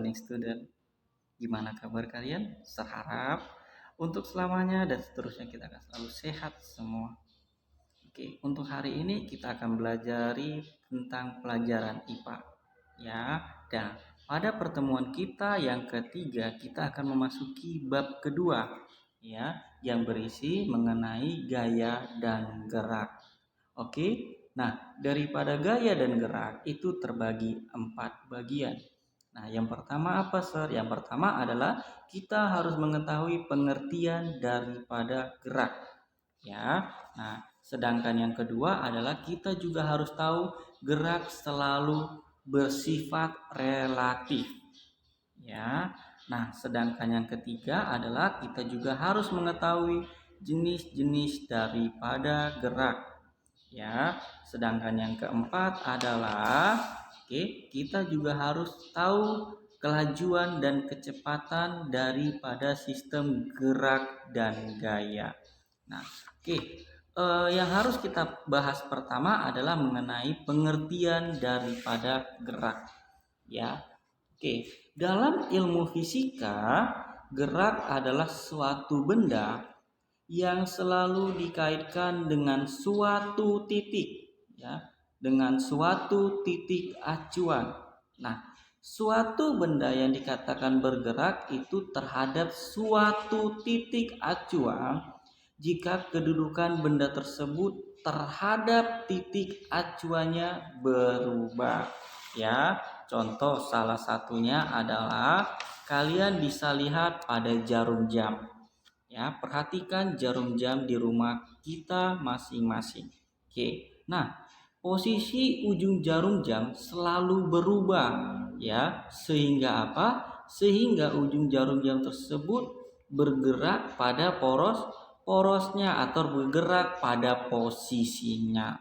morning student. Gimana kabar kalian? Seharap untuk selamanya dan seterusnya kita akan selalu sehat semua. Oke, untuk hari ini kita akan belajar tentang pelajaran IPA. Ya, dan pada pertemuan kita yang ketiga kita akan memasuki bab kedua, ya, yang berisi mengenai gaya dan gerak. Oke, nah daripada gaya dan gerak itu terbagi 4 bagian. Nah, yang pertama apa, Sir? Yang pertama adalah kita harus mengetahui pengertian daripada gerak. Ya, nah sedangkan yang kedua adalah kita juga harus tahu gerak selalu bersifat relatif. Ya, nah sedangkan yang ketiga adalah kita juga harus mengetahui jenis-jenis daripada gerak. Ya, sedangkan yang keempat adalah kita juga harus tahu kelajuan dan kecepatan daripada sistem gerak dan gaya. Nah, yang harus kita bahas pertama adalah mengenai pengertian daripada gerak. Ya, dalam ilmu fisika, gerak adalah suatu benda yang selalu dikaitkan dengan suatu titik, ya, dengan suatu titik acuan. Nah, suatu benda yang dikatakan bergerak itu terhadap suatu titik acuan jika kedudukan benda tersebut terhadap titik acuannya berubah. Ya, contoh salah satunya adalah kalian bisa lihat pada jarum jam. Ya, perhatikan jarum jam di rumah kita masing-masing. Nah, posisi ujung jarum jam selalu berubah, ya, sehingga apa? Sehingga ujung jarum jam tersebut bergerak pada porosnya atau bergerak pada posisinya.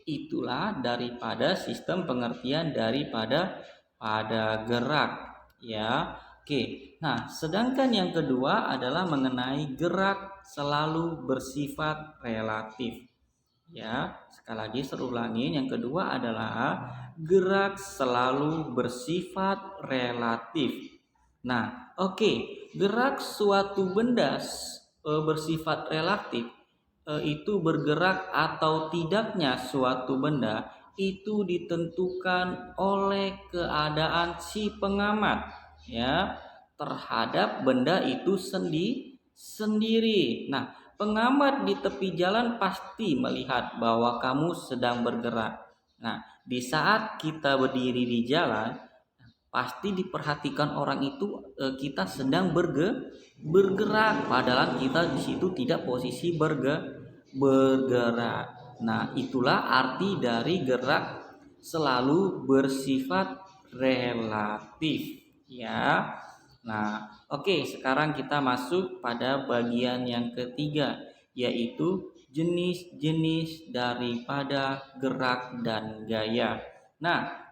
Itulah daripada sistem pengertian daripada gerak, ya. Nah, sedangkan yang kedua adalah mengenai gerak selalu bersifat relatif. Ya, sekali lagi saya ulangin, yang kedua adalah gerak selalu bersifat relatif. Nah, gerak suatu benda bersifat relatif, itu bergerak atau tidaknya suatu benda itu ditentukan oleh keadaan si pengamat, ya, terhadap benda itu sendiri. Nah, pengamat di tepi jalan pasti melihat bahwa kamu sedang bergerak. Nah, di saat kita berdiri di jalan, pasti diperhatikan orang itu kita sedang bergerak, padahal kita di situ tidak posisi bergerak. Nah, itulah arti dari gerak selalu bersifat relatif, ya. Nah, sekarang kita masuk pada bagian yang ketiga, yaitu jenis-jenis daripada gerak dan gaya. Nah,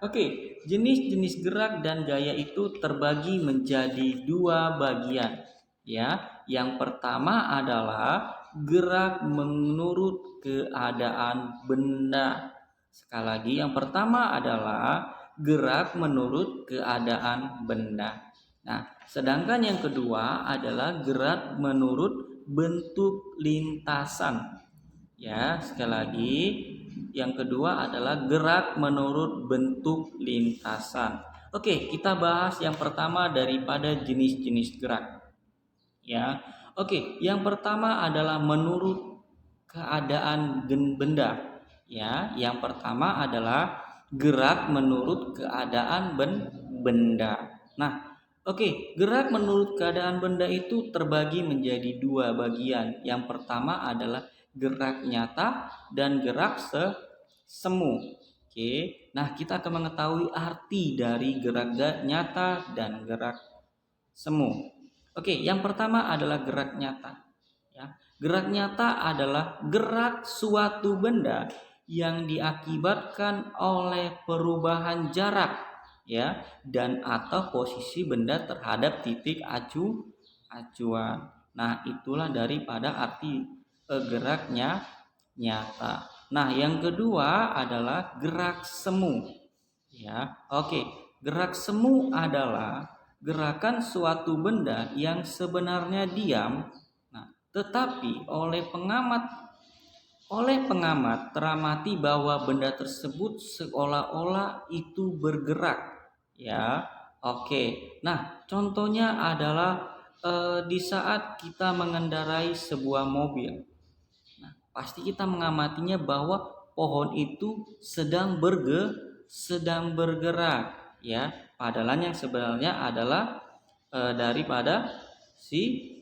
jenis-jenis gerak dan gaya itu terbagi menjadi 2 bagian, ya. Yang pertama adalah gerak menurut keadaan benda. Sekali lagi, yang pertama adalah gerak menurut keadaan benda. Nah, sedangkan yang kedua adalah gerak menurut bentuk lintasan. Ya, sekali lagi, yang kedua adalah gerak menurut bentuk lintasan. Kita bahas yang pertama daripada jenis-jenis gerak. Ya. Yang pertama adalah menurut keadaan benda. Ya, yang pertama adalah gerak menurut keadaan benda. Nah, gerak menurut keadaan benda itu terbagi menjadi 2 bagian. Yang pertama adalah gerak nyata dan gerak semu. Nah, kita akan mengetahui arti dari gerak nyata dan gerak semu. Yang pertama adalah gerak nyata. Ya, gerak nyata adalah gerak suatu benda yang diakibatkan oleh perubahan jarak, ya, dan atau posisi benda terhadap titik acuan. Nah, itulah daripada arti geraknya nyata. Nah, yang kedua adalah gerak semu. Ya, Gerak semu adalah gerakan suatu benda yang sebenarnya diam, nah, tetapi oleh pengamat teramati bahwa benda tersebut seolah-olah itu bergerak, ya. Oke. Nah, contohnya adalah di saat kita mengendarai sebuah mobil. Nah, pasti kita mengamatinya bahwa pohon itu sedang bergerak, ya. Padahal yang sebenarnya adalah daripada si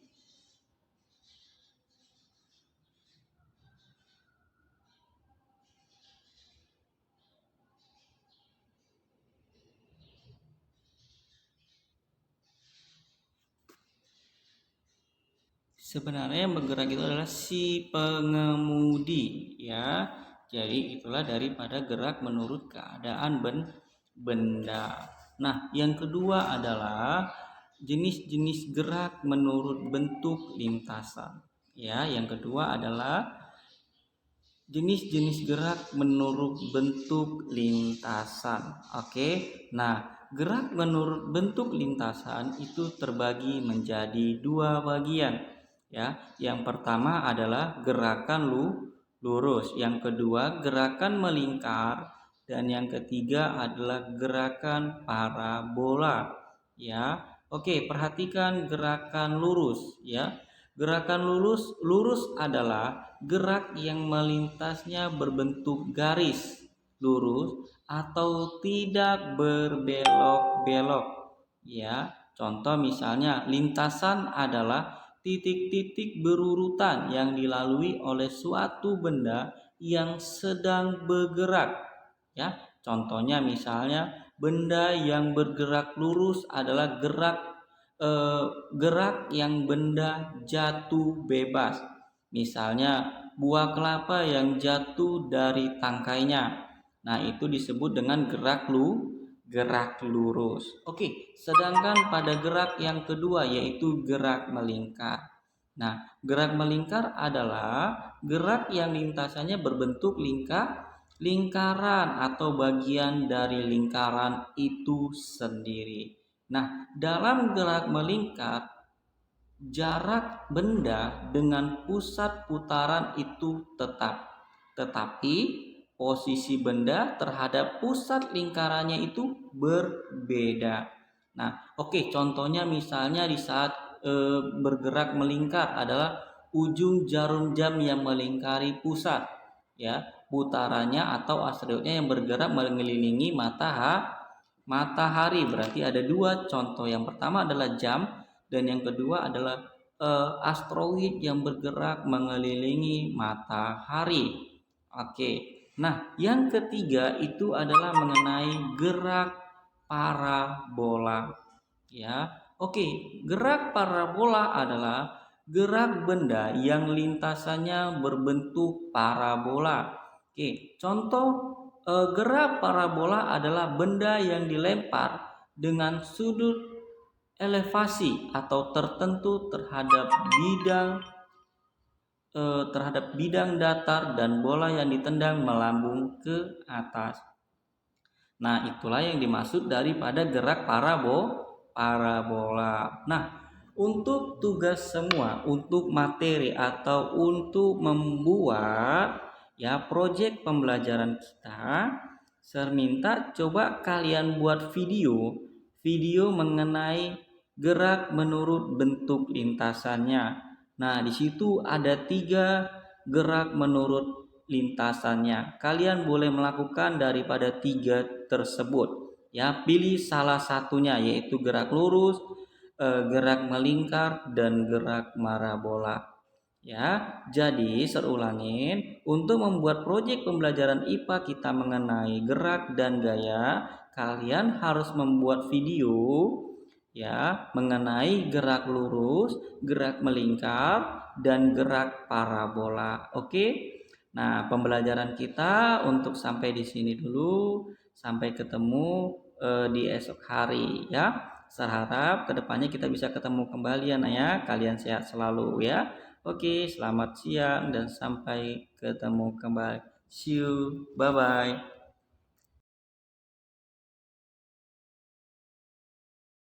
sebenarnya yang bergerak itu adalah si pengemudi, ya. Jadi itulah daripada gerak menurut keadaan benda. Nah, yang kedua adalah jenis-jenis gerak menurut bentuk lintasan. Ya, yang kedua adalah jenis-jenis gerak menurut bentuk lintasan. Oke. Nah, gerak menurut bentuk lintasan itu terbagi menjadi dua bagian, ya. Yang pertama adalah gerakan lurus, yang kedua gerakan melingkar, dan yang ketiga adalah gerakan parabola, ya. Oke, perhatikan gerakan lurus, ya. Gerakan lurus adalah gerak yang melintasnya berbentuk garis lurus atau tidak berbelok-belok, ya. Contoh misalnya lintasan adalah titik-titik berurutan yang dilalui oleh suatu benda yang sedang bergerak, ya. Contohnya misalnya benda yang bergerak lurus adalah gerak yang benda jatuh bebas. Misalnya buah kelapa yang jatuh dari tangkainya. Nah, itu disebut dengan gerak lurus. Oke, sedangkan pada gerak yang kedua yaitu gerak melingkar. Nah, gerak melingkar adalah gerak yang lintasannya berbentuk lingkaran atau bagian dari lingkaran itu sendiri. Nah, dalam gerak melingkar, jarak benda dengan pusat putaran itu tetap, tetapi posisi benda terhadap pusat lingkarannya itu berbeda. Nah, oke, contohnya misalnya di saat bergerak melingkar adalah ujung jarum jam yang melingkari pusat, ya, putarannya atau asteroidnya yang bergerak mengelilingi matahari. Berarti ada dua contoh. Yang pertama adalah jam, dan yang kedua adalah asteroid yang bergerak mengelilingi matahari. Oke. Nah, yang ketiga itu adalah mengenai gerak parabola, ya. Oke, gerak parabola adalah gerak benda yang lintasannya berbentuk parabola. Oke, contoh gerak parabola adalah benda yang dilempar dengan sudut elevasi atau tertentu terhadap bidang datar dan bola yang ditendang melambung ke atas. Nah, itulah yang dimaksud daripada gerak parabola. Nah, untuk tugas semua, untuk materi atau untuk membuat proyek pembelajaran kita, saya minta coba kalian buat video mengenai gerak menurut bentuk lintasannya. Nah, di situ ada 3 gerak menurut lintasannya. Kalian boleh melakukan daripada 3 tersebut. Ya, pilih salah satunya yaitu gerak lurus, gerak melingkar, dan gerak parabola. Ya, jadi saya ulangin, untuk membuat proyek pembelajaran IPA kita mengenai gerak dan gaya, kalian harus membuat video mengenai gerak lurus, gerak melingkar, dan gerak parabola. Oke. Nah, pembelajaran kita untuk sampai di sini dulu. Sampai ketemu di esok hari, ya. Saya harap kedepannya kita bisa ketemu kembali ya. Kalian sehat selalu ya. Oke, selamat siang dan sampai ketemu kembali. See you. Bye bye.